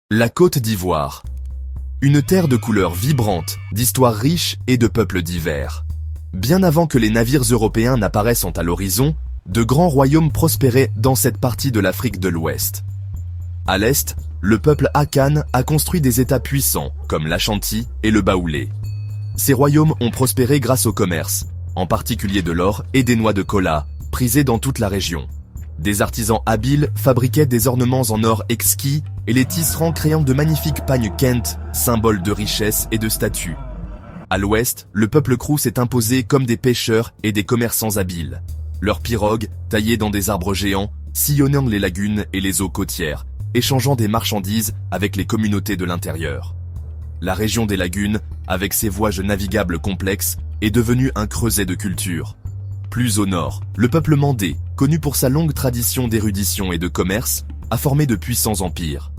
La Côte d'Ivoire. Une terre de couleurs vibrantes, d'histoires riches et de peuples divers. Bien avant que les navires européens n'apparaissent à l'horizon, de grands royaumes prospéraient dans cette partie de l'Afrique de l'Ouest. À l'est, le peuple Akan a construit des États puissants, comme l'Ashanti et le Baoulé. Ces royaumes ont prospéré grâce au commerce, en particulier de l'or et des noix de kola, prisés dans toute la région. Des artisans habiles fabriquaient des ornements en or exquis et les tisserands créant de magnifiques pagnes Kent, symboles de richesse et de statut. À l'ouest, le peuple Krou s'est imposé comme des pêcheurs et des commerçants habiles. Leurs pirogues, taillées dans des arbres géants, sillonnant les lagunes et les eaux côtières, échangeant des marchandises avec les communautés de l'intérieur. La région des lagunes, avec ses voies navigables complexes, est devenue un creuset de culture. Plus au nord, le peuple mandé, connu pour sa longue tradition d'érudition et de commerce, a formé de puissants empires.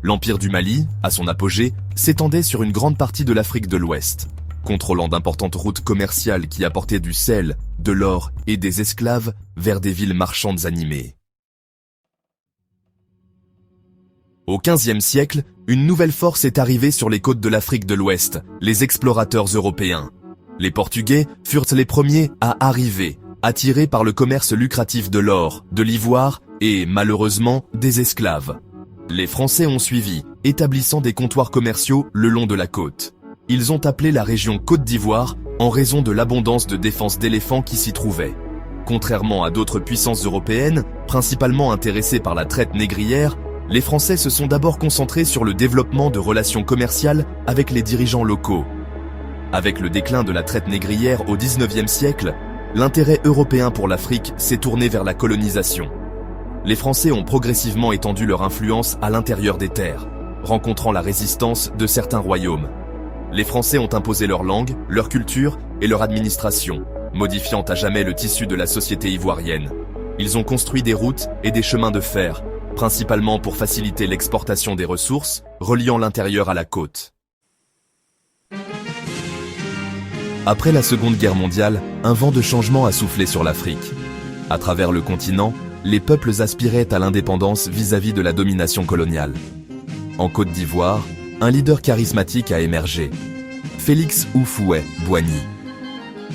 L'empire du Mali, à son apogée, s'étendait sur une grande partie de l'Afrique de l'Ouest, contrôlant d'importantes routes commerciales qui apportaient du sel, de l'or et des esclaves vers des villes marchandes animées. Au XVe siècle, une nouvelle force est arrivée sur les côtes de l'Afrique de l'Ouest, les explorateurs européens. Les Portugais furent les premiers à arriver, attirés par le commerce lucratif de l'or, de l'ivoire et, malheureusement, des esclaves. Les Français ont suivi, établissant des comptoirs commerciaux le long de la côte. Ils ont appelé la région Côte d'Ivoire en raison de l'abondance de défenses d'éléphants qui s'y trouvaient. Contrairement à d'autres puissances européennes, principalement intéressées par la traite négrière, les Français se sont d'abord concentrés sur le développement de relations commerciales avec les dirigeants locaux. Avec le déclin de la traite négrière au XIXe siècle, l'intérêt européen pour l'Afrique s'est tourné vers la colonisation. Les Français ont progressivement étendu leur influence à l'intérieur des terres, rencontrant la résistance de certains royaumes. Les Français ont imposé leur langue, leur culture et leur administration, modifiant à jamais le tissu de la société ivoirienne. Ils ont construit des routes et des chemins de fer, principalement pour faciliter l'exportation des ressources, reliant l'intérieur à la côte. Après la Seconde Guerre mondiale, un vent de changement a soufflé sur l'Afrique. À travers le continent, les peuples aspiraient à l'indépendance vis-à-vis de la domination coloniale. En Côte d'Ivoire, un leader charismatique a émergé, Félix Houphouët-Boigny.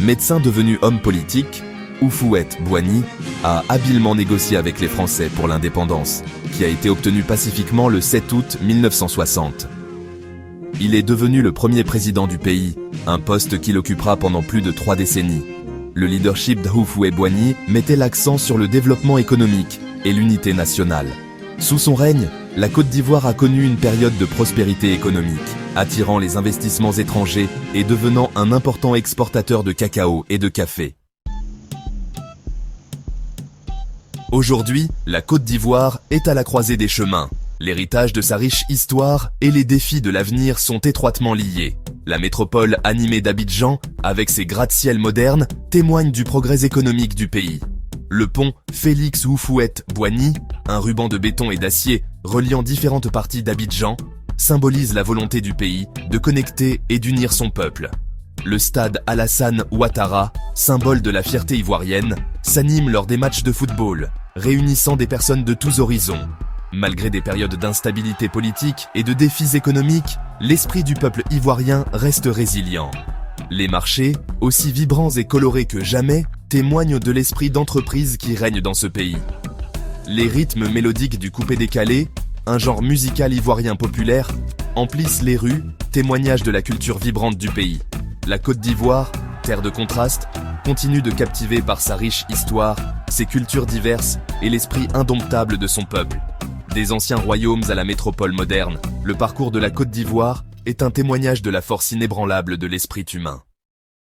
Médecin devenu homme politique, Houphouët-Boigny a habilement négocié avec les Français pour l'indépendance, qui a été obtenue pacifiquement le 7 août 1960. Il est devenu le premier président du pays, un poste qu'il occupera pendant plus de 3 décennies. Le leadership d'Houphouët-Boigny mettait l'accent sur le développement économique et l'unité nationale. Sous son règne, la Côte d'Ivoire a connu une période de prospérité économique, attirant les investissements étrangers et devenant un important exportateur de cacao et de café. Aujourd'hui, la Côte d'Ivoire est à la croisée des chemins. L'héritage de sa riche histoire et les défis de l'avenir sont étroitement liés. La métropole animée d'Abidjan, avec ses gratte-ciels modernes, témoigne du progrès économique du pays. Le pont Félix Houphouët-Boigny, un ruban de béton et d'acier reliant différentes parties d'Abidjan, symbolise la volonté du pays de connecter et d'unir son peuple. Le stade Alassane Ouattara, symbole de la fierté ivoirienne, s'anime lors des matchs de football, réunissant des personnes de tous horizons. Malgré des périodes d'instabilité politique et de défis économiques, l'esprit du peuple ivoirien reste résilient. Les marchés, aussi vibrants et colorés que jamais, témoignent de l'esprit d'entreprise qui règne dans ce pays. Les rythmes mélodiques du coupé-décalé, un genre musical ivoirien populaire, emplissent les rues, témoignage de la culture vibrante du pays. La Côte d'Ivoire, terre de contraste, continue de captiver par sa riche histoire, ses cultures diverses et l'esprit indomptable de son peuple. Des anciens royaumes à la métropole moderne, le parcours de la Côte d'Ivoire est un témoignage de la force inébranlable de l'esprit humain.